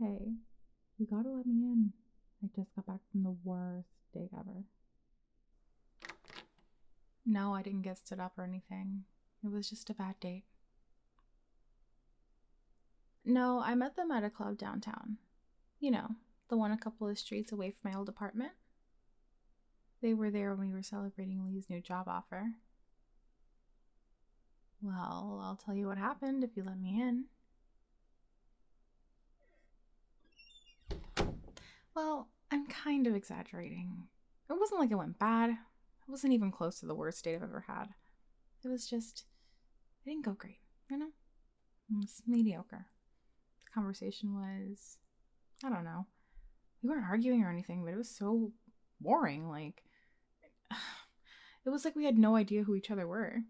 Hey, you gotta let me in. I just got back from the worst date ever. No, I didn't get stood up or anything. It was just a bad date. No, I met them at a club downtown. You know, the one a couple of streets away from my old apartment. They were there when we were celebrating Lee's new job offer. Well, I'll tell you what happened if you let me in. Well, I'm kind of exaggerating. It wasn't like it went bad. It wasn't even close to the worst date I've ever had. It was just, it didn't go great, you know? It was mediocre. The conversation was, I don't know. We weren't arguing or anything, but it was so boring. Like, it was like we had no idea who each other were.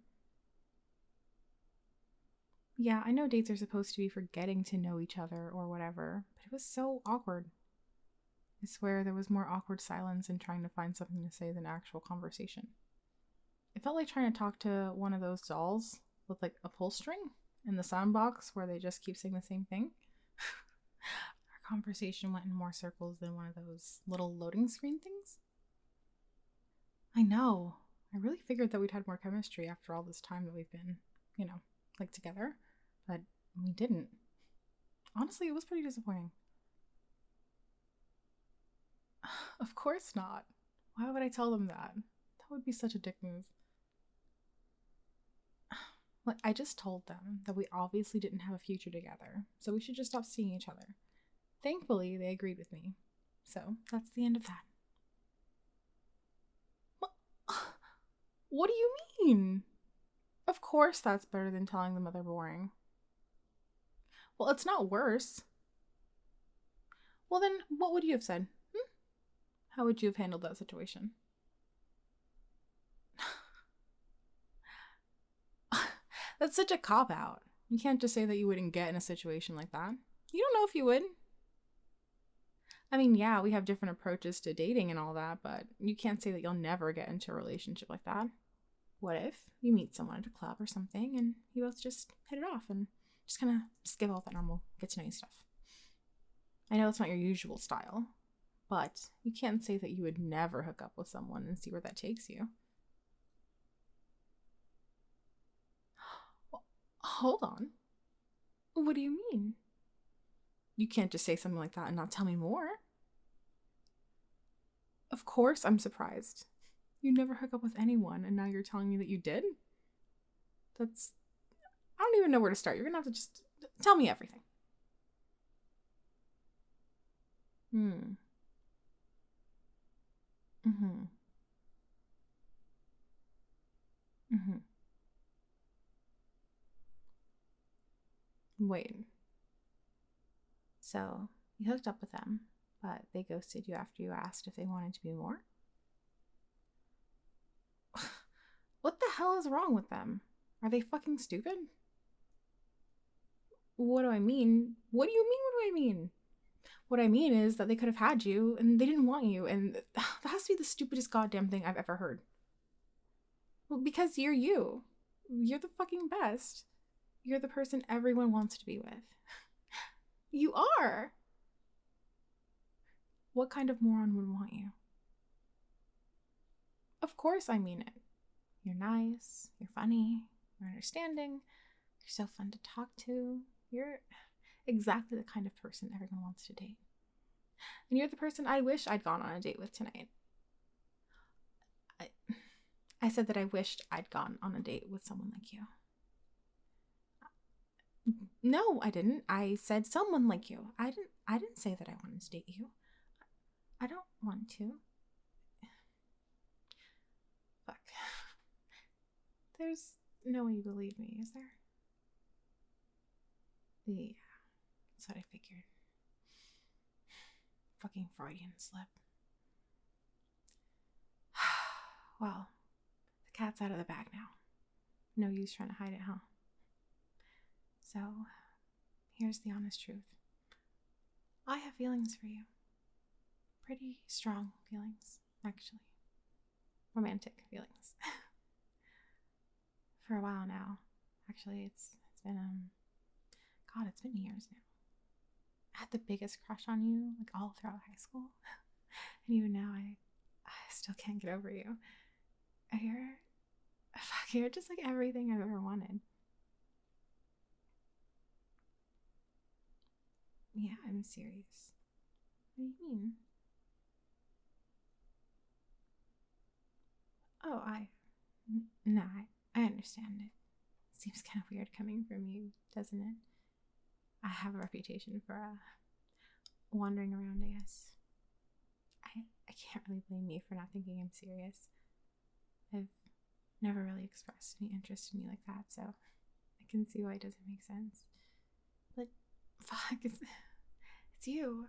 Yeah, I know dates are supposed to be for getting to know each other or whatever, but it was so awkward. I swear there was more awkward silence in trying to find something to say than actual conversation. It felt like trying to talk to one of those dolls with like a pull string in the sound box where they just keep saying the same thing. Our conversation went in more circles than one of those little loading screen things. I know. I really figured that we'd had more chemistry after all this time that we've been, like together, but we didn't. Honestly, it was pretty disappointing. Of course not. Why would I tell them that? That would be such a dick move. Like, I just told them that we obviously didn't have a future together, so we should just stop seeing each other. Thankfully, they agreed with me. So, that's the end of that. What do you mean? Of course that's better than telling them that they're boring. Well, it's not worse. Well, then, what would you have said? How would you have handled that situation? That's such a cop-out. You can't just say that you wouldn't get in a situation like that. You don't know if you would. I mean, yeah, we have different approaches to dating and all that, but you can't say that you'll never get into a relationship like that. What if you meet someone at a club or something and you both just hit it off and just kind of skip all that normal get to know you stuff? I know it's not your usual style, but you can't say that you would never hook up with someone and see where that takes you. Hold on. What do you mean? You can't just say something like that and not tell me more. Of course I'm surprised. You never hook up with anyone and now you're telling me that you did? I don't even know where to start. You're gonna have to just tell me everything. Mm-hmm. Wait. So, you hooked up with them, but they ghosted you after you asked if they wanted to be more? What the hell is wrong with them? Are they fucking stupid? What do I mean? What do you mean, what do I mean? What I mean is that they could have had you and they didn't want you, and that has to be the stupidest goddamn thing I've ever heard. Well, because you're you. You're the fucking best. You're the person everyone wants to be with. You are. What kind of moron would want you? Of course I mean it. You're nice, you're funny, you're understanding, you're so fun to talk to. You're exactly the kind of person everyone wants to date. And you're the person I wish I'd gone on a date with tonight. I said that I wished I'd gone on a date with someone like you. No, I didn't. I said someone like you. I didn't say that I wanted to date you. I don't want to. Fuck. There's no way you believe me, is there? Yeah, that's what I figured. Fucking Freudian slip. Well, the cat's out of the bag now. No use trying to hide it, huh? So, here's the honest truth. I have feelings for you. Pretty strong feelings, actually. Romantic feelings. For a while now. Actually, it's been, it's been years now. had the biggest crush on you, like all throughout high school. And even now, I still can't get over you. You're just like everything I've ever wanted. Yeah, I'm serious. What do you mean? Oh, no, I understand it. Seems kind of weird coming from you, doesn't it? I have a reputation for wandering around, I guess. I can't really blame you for not thinking I'm serious. I've never really expressed any interest in you like that, so I can see why it doesn't make sense. But fuck, it's you.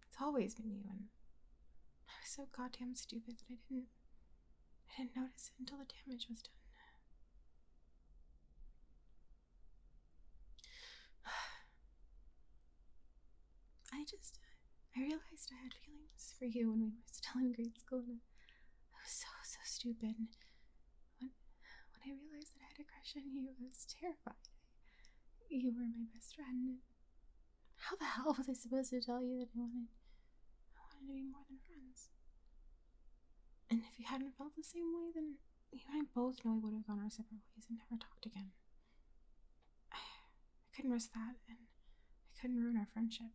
It's always been you, and I was so goddamn stupid that I didn't notice it until the damage was done. I realized I had feelings for you when we were still in grade school, and I was so stupid. When I realized that I had a crush on you, I was terrified. You were my best friend. How the hell was I supposed to tell you that I wanted to be more than friends? And if you hadn't felt the same way, then you and I both know we would have gone our separate ways and never talked again. I couldn't risk that, and I couldn't ruin our friendship.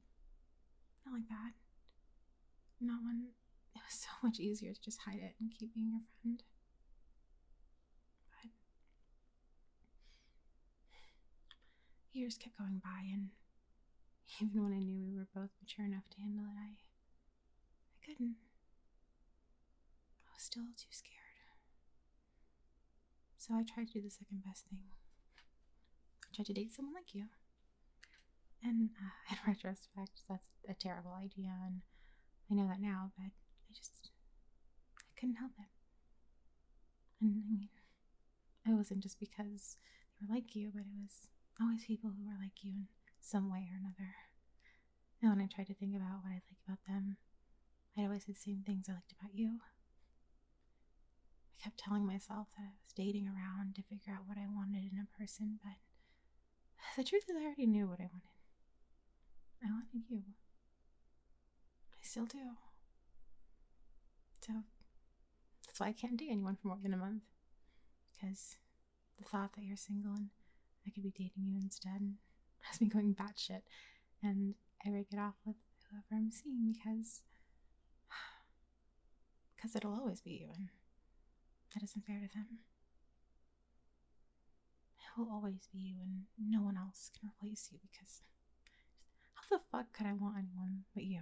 Not like that. Not when it was so much easier to just hide it and keep being your friend. But years kept going by, and even when I knew we were both mature enough to handle it, I couldn't. I was still too scared. So I tried to do the second best thing. I tried to date someone like you. And in retrospect, that's a terrible idea, and I know that now, but I couldn't help it. And I mean, it wasn't just because they were like you, but it was always people who were like you in some way or another. And when I tried to think about what I liked about them, I'd always say the same things I liked about you. I kept telling myself that I was dating around to figure out what I wanted in a person, but the truth is I already knew what I wanted. I wanted you. I still do. So that's why I can't date anyone for more than a month. Because the thought that you're single and I could be dating you instead has me going batshit. And I break it off with whoever I'm seeing because it'll always be you, and that isn't fair to them. It will always be you, and no one else can replace you because how the fuck could I want anyone but you?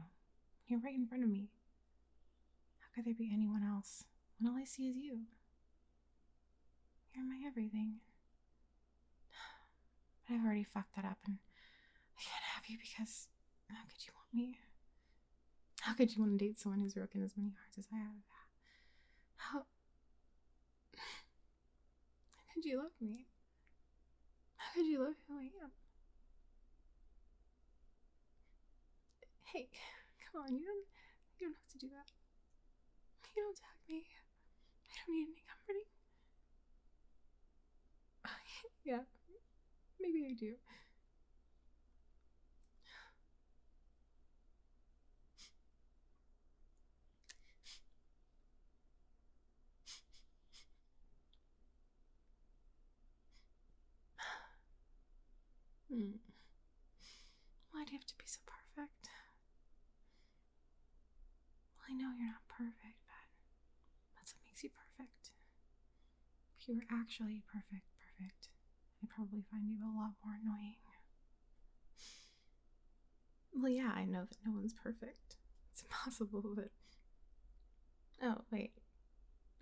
You're right in front of me. How could there be anyone else when all I see is you? You're my everything. But I've already fucked that up, and I can't have you because how could you want me? How could you want to date someone who's broken as many hearts as I have? How could you love me? How could you love who I am? Hey, come on, you don't have to do that. You don't tag me. I don't need any comforting. Yeah, maybe I do. Why do you have to be so perfect? Well, I know you're not perfect, but that's what makes you perfect. If you were actually perfect, I'd probably find you a lot more annoying. Well, yeah, I know that no one's perfect. It's impossible, but... Oh, wait.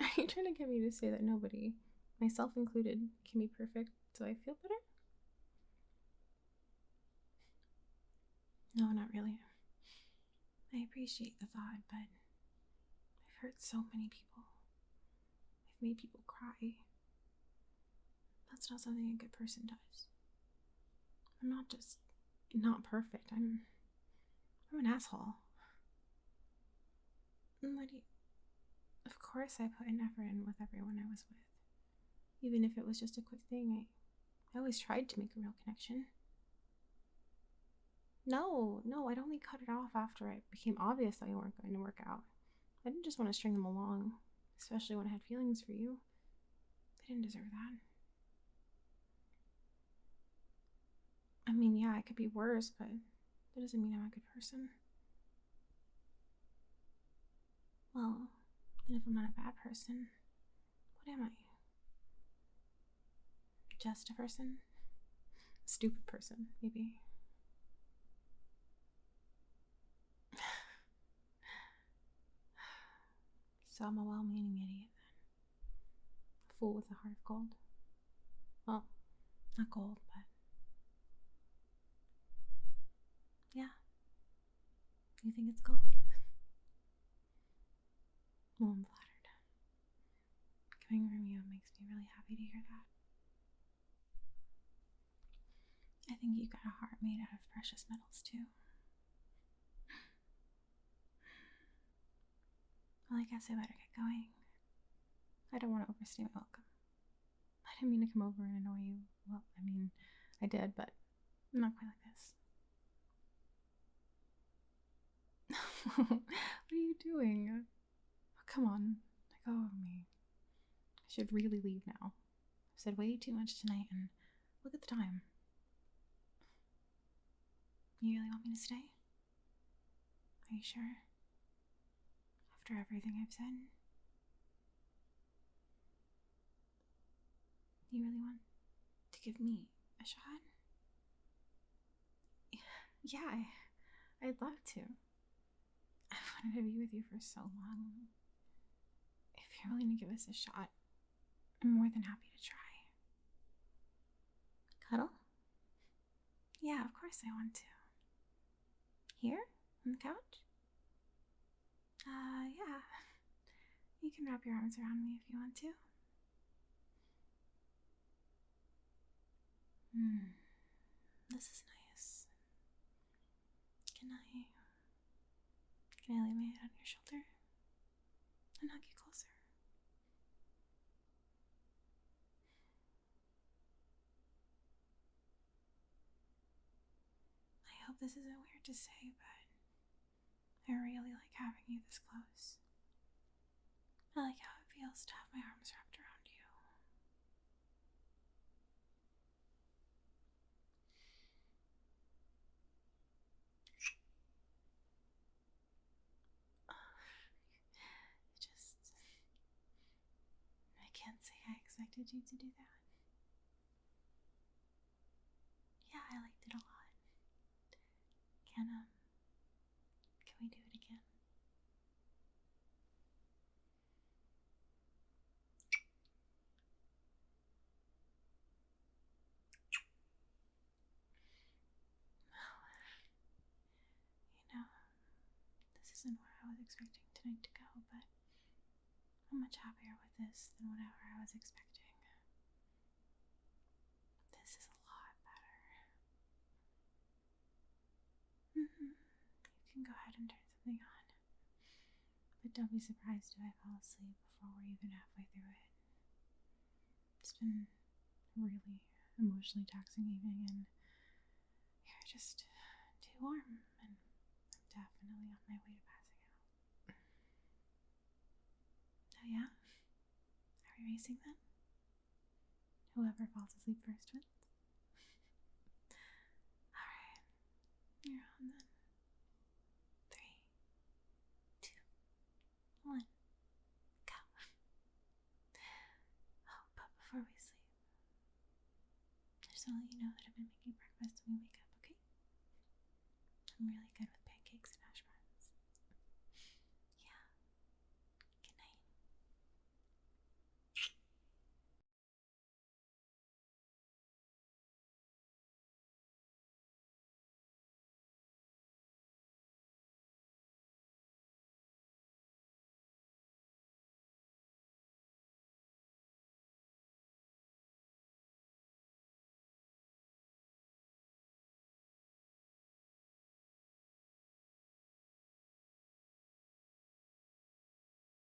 Are you trying to get me to say that nobody, myself included, can be perfect so I feel better? No, not really. I appreciate the thought, but I've hurt so many people. I've made people cry. That's not something a good person does. I'm not just not perfect. I'm an asshole. Of course I put an effort in with everyone I was with. Even if it was just a quick thing, I always tried to make a real connection. No, I'd only cut it off after it became obvious that we weren't going to work out. I didn't just want to string them along, especially when I had feelings for you. They didn't deserve that. I mean, yeah, I could be worse, but that doesn't mean I'm a good person. Well, then if I'm not a bad person, what am I? Just a person? A stupid person, maybe. So I'm a well-meaning idiot then. A fool with a heart of gold. Well, not gold, but... yeah. You think it's gold? Well, I'm flattered. Coming from you makes me really happy to hear that. I think you got a heart made out of precious metals, too. Well, I guess I better get going. I don't want to overstay my welcome. I didn't mean to come over and annoy you. Well, I mean, I did, but not quite like this. What are you doing? Oh, come on, let go of me. I should really leave now. I've said way too much tonight, and look at the time. You really want me to stay? Are you sure? After everything I've said? You really want to give me a shot? Yeah, I'd love to. I've wanted to be with you for so long. If you're willing to give us a shot, I'm more than happy to try. Cuddle? Yeah, of course I want to. Here? On the couch? Yeah. You can wrap your arms around me if you want to. This is nice. Can I lay my head on your shoulder and hug you closer? I hope this isn't weird to say, but I really like having you this close. I like how it feels to have my arms wrapped around you. I can't say I expected you to do that. Yeah, I liked it a lot. Can we do it again? This isn't where I was expecting tonight to go, but I'm much happier with this than whatever I was expecting. This is a lot better. You can go ahead and turn something on. But don't be surprised if I fall asleep before we're even halfway through it. It's been a really emotionally taxing evening, and you're just too warm, and I'm definitely on my way to passing out. Oh yeah? Are we racing then? Whoever falls asleep first wins? Alright, you're on then. 3, 2, 1, go. Oh, but before we sleep, I just want to let you know that I've been making breakfast when we wake up, okay? I'm really good with